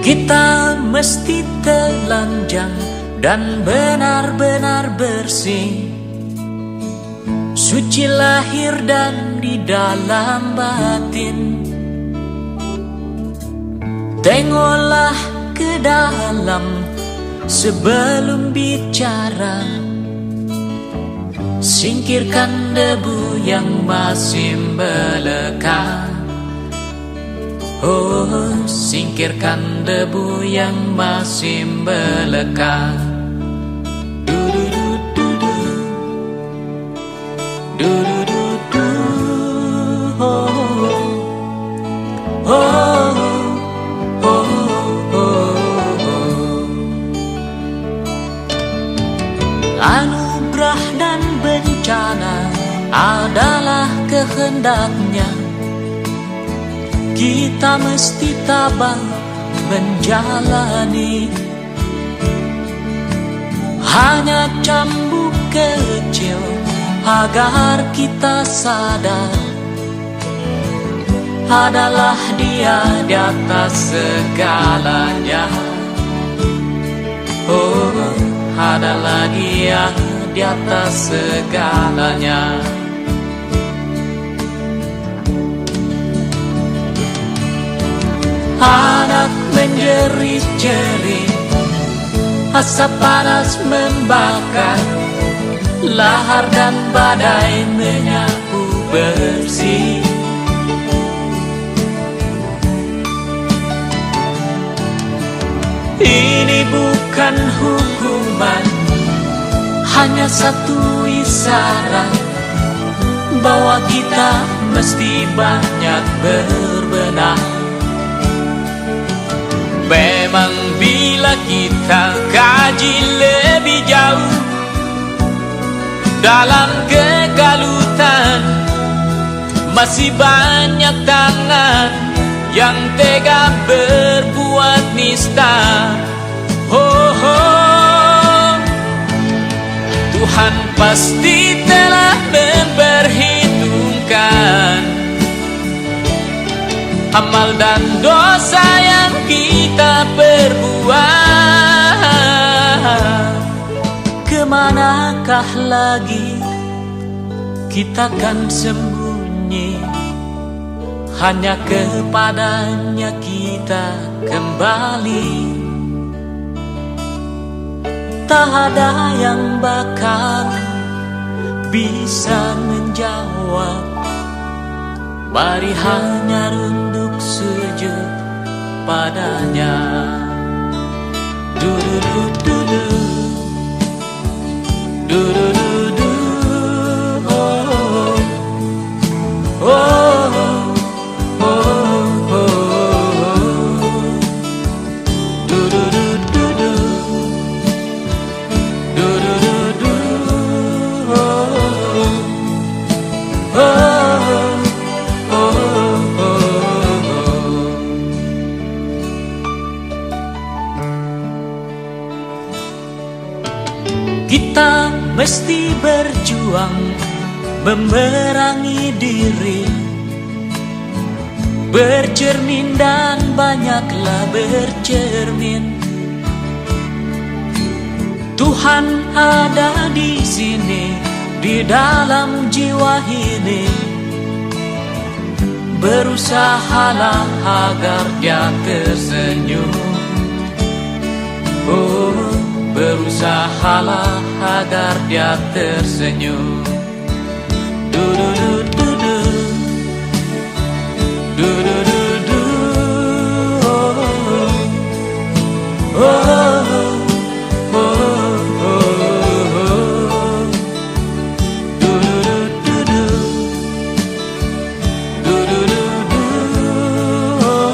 Kita mesti telanjang dan benar-benar bersih, suci lahir dan di dalam batin. Tengoklah ke dalam sebelum bicara, singkirkan debu yang masih melekat. Oh, singkirkan debu yang masih melekat. Du-du-du-du-du, du-du-du-du, oh, oh, oh, oh, oh. Anugerah dan bencana adalah kehendaknya. Kita mesti tabah menjalani. Hanya cambuk kecil agar kita sadar, adalah Dia di atas segalanya. Oh, adalah Dia di atas segalanya. Anak menjerit-jerit, asap panas membakar, lahar dan badai menyapu bersih. Ini bukan hukuman, hanya satu isyarat bahwa kita mesti banyak berbenah. Memang bila kita kaji lebih jauh dalam kegalutan, masih banyak tangan yang tega berbuat nista. Oh, oh, Tuhan pasti telah memperhitungkan amal dan dosa yang kita perbuat. Kemanakah lagi kita kan sembunyi? Hanya kepadanya kita kembali. Tak ada yang bakal bisa menjawab. Mari hanya runduk sujud padanya. Du-du-du-du-du, du-du-du-du, oh, oh, oh, oh, oh. Du-du-du-du-du, du-du-du-du, oh, oh. Kita mesti berjuang memerangi diri, bercermin dan banyaklah bercermin. Tuhan ada di sini, di dalam jiwa ini. Berusahalah agar Dia tersenyum. Oh, berusahalah agar Dia tersenyum. Du-du-du-du-du, du-du-du-du, oh, oh, oh, oh, oh. Du-du-du-du-du, du-du-du-du, oh,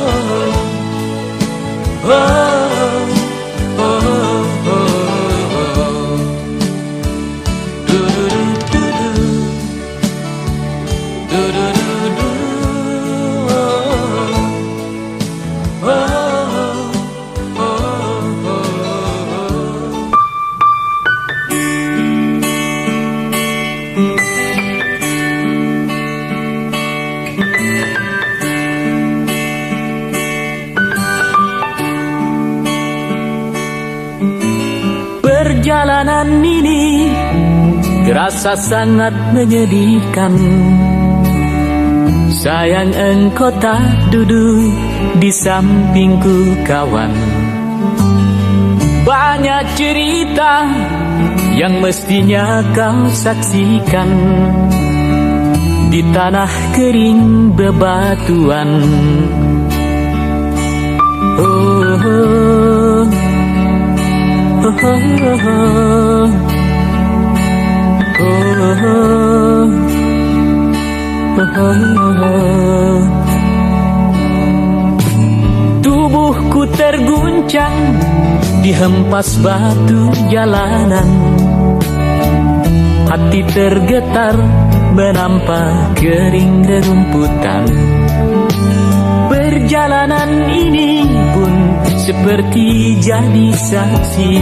Perjalanan ini terasa sangat menyedihkan. Sayang engkau tak duduk di sampingku kawan. Banyak cerita yang mestinya kau saksikan di tanah kering bebatuan. Oh, oh, oh, oh, oh, oh. Tubuhku terguncang dihempas batu jalanan. Hati tergetar menampak kering rerumputan. Perjalanan ini pun seperti jadi saksi.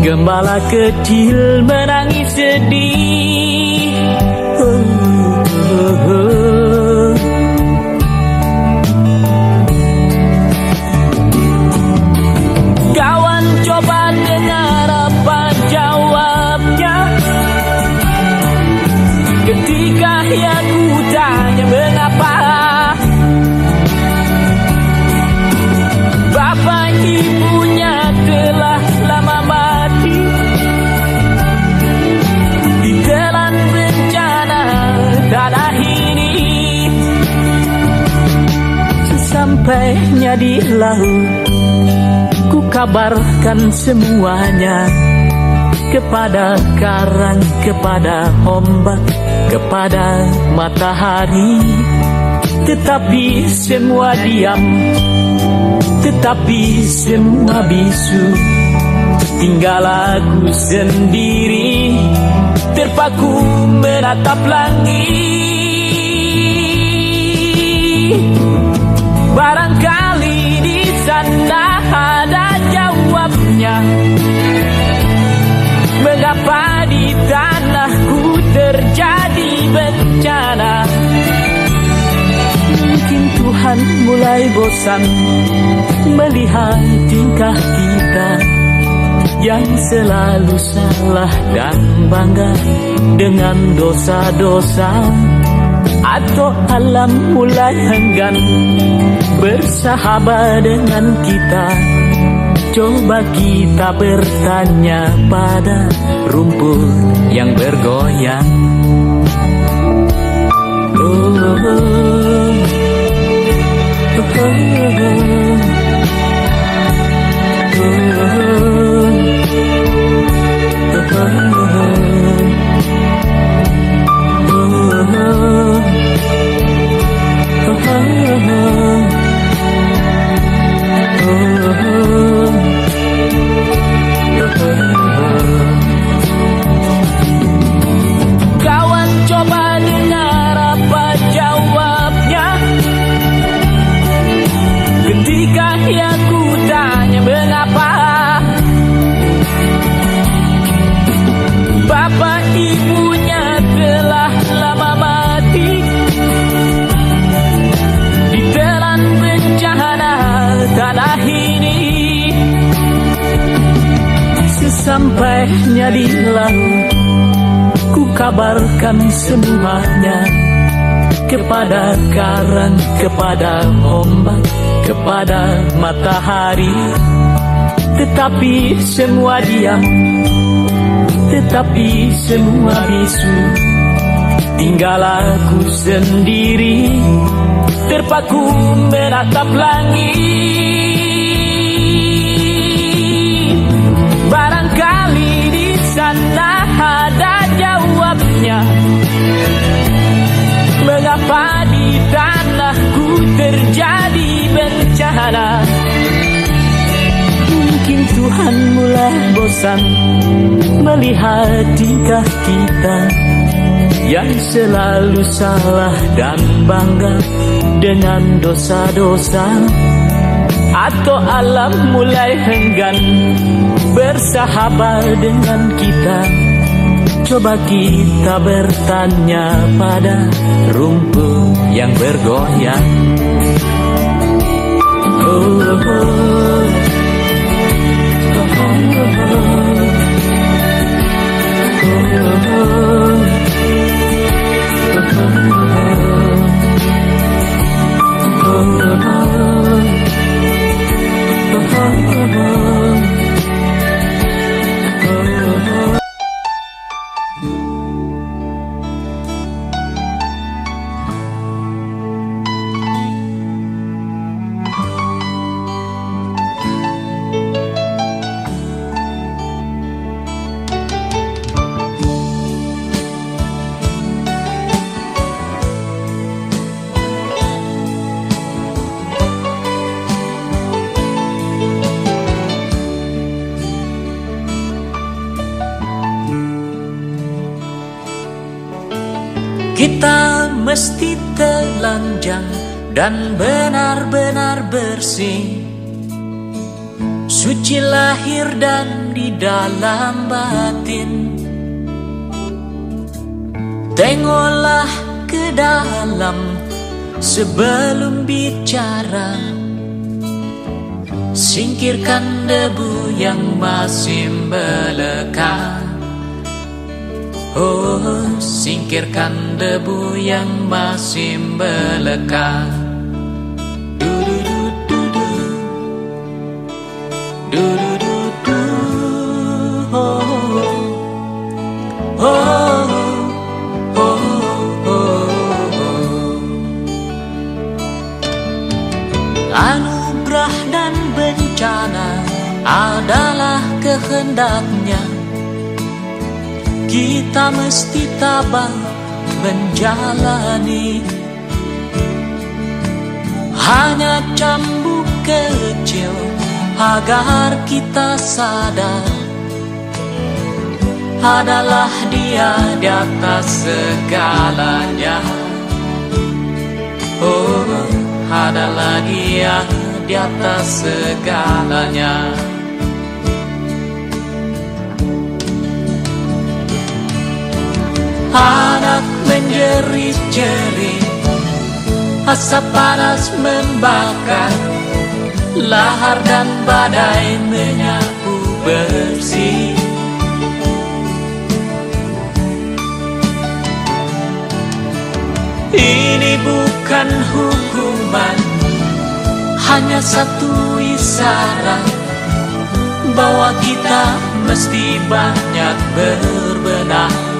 Gembala kecil menangis sedih. Oh, oh, oh. Kawan coba dengar apa jawabnya ketika aku tanya mengapa bapak ibunya telah lama mati ditelan bencana tanah ini. Sesampainya di laut, ku kabarkan semuanya kepada karang, kepada ombak, kepada matahari. Tetapi semua diam, tetapi semua bisu. Tinggal aku sendiri terpaku menatap langit. Barangkali di sana ada jawabnya. Mengapa di tanahku terjadi bencana? Mungkin Tuhan mulai bosan melihat tingkah kita yang selalu salah dan bangga dengan dosa-dosa. Atau alam mulai enggan bersahabat dengan kita. Coba kita bertanya pada rumput yang bergoyang. Oh, oh, oh, oh, kawan coba dengar apa jawabnya ketika aku tanya mengapa bapak ibunya telah lama mati ditelan bencana tanah ini. Sesampainya di laut, ku kabarkan semuanya kepada karang, kepada ombak, kepada matahari. Tetapi semua diam, tetapi semua bisu. Tinggal aku sendiri terpaku menatap langit. Barangkali di sana ada jawabnya. Mengapa di tanahku terjadi bencana? Mungkin Tuhan mulai bosan melihat tingkah kita yang selalu salah dan bangga dengan dosa-dosa. Atau alam mulai enggan bersahabat dengan kita. Coba kita bertanya pada rumput yang bergoyang. Oh, oh, oh. Kita mesti telanjang dan benar-benar bersih, suci lahir dan di dalam batin. Tengoklah ke dalam sebelum bicara, singkirkan debu yang masih melekat. Oh, singkirkan debu yang masih melekat. Du-du-du-du-du, du-du-du-du, oh, oh, oh, oh, oh. Anugerah dan bencana adalah kehendaknya. Kita mesti tabah menjalani. Hanya cambuk kecil agar kita sadar, adalah Dia di atas segalanya. Oh, adalah Dia di atas segalanya. Anak menjerit-jerit, asap panas membakar, lahar dan badai menyapu bersih. Ini bukan hukuman, hanya satu isyarat bahwa kita mesti banyak berbenah.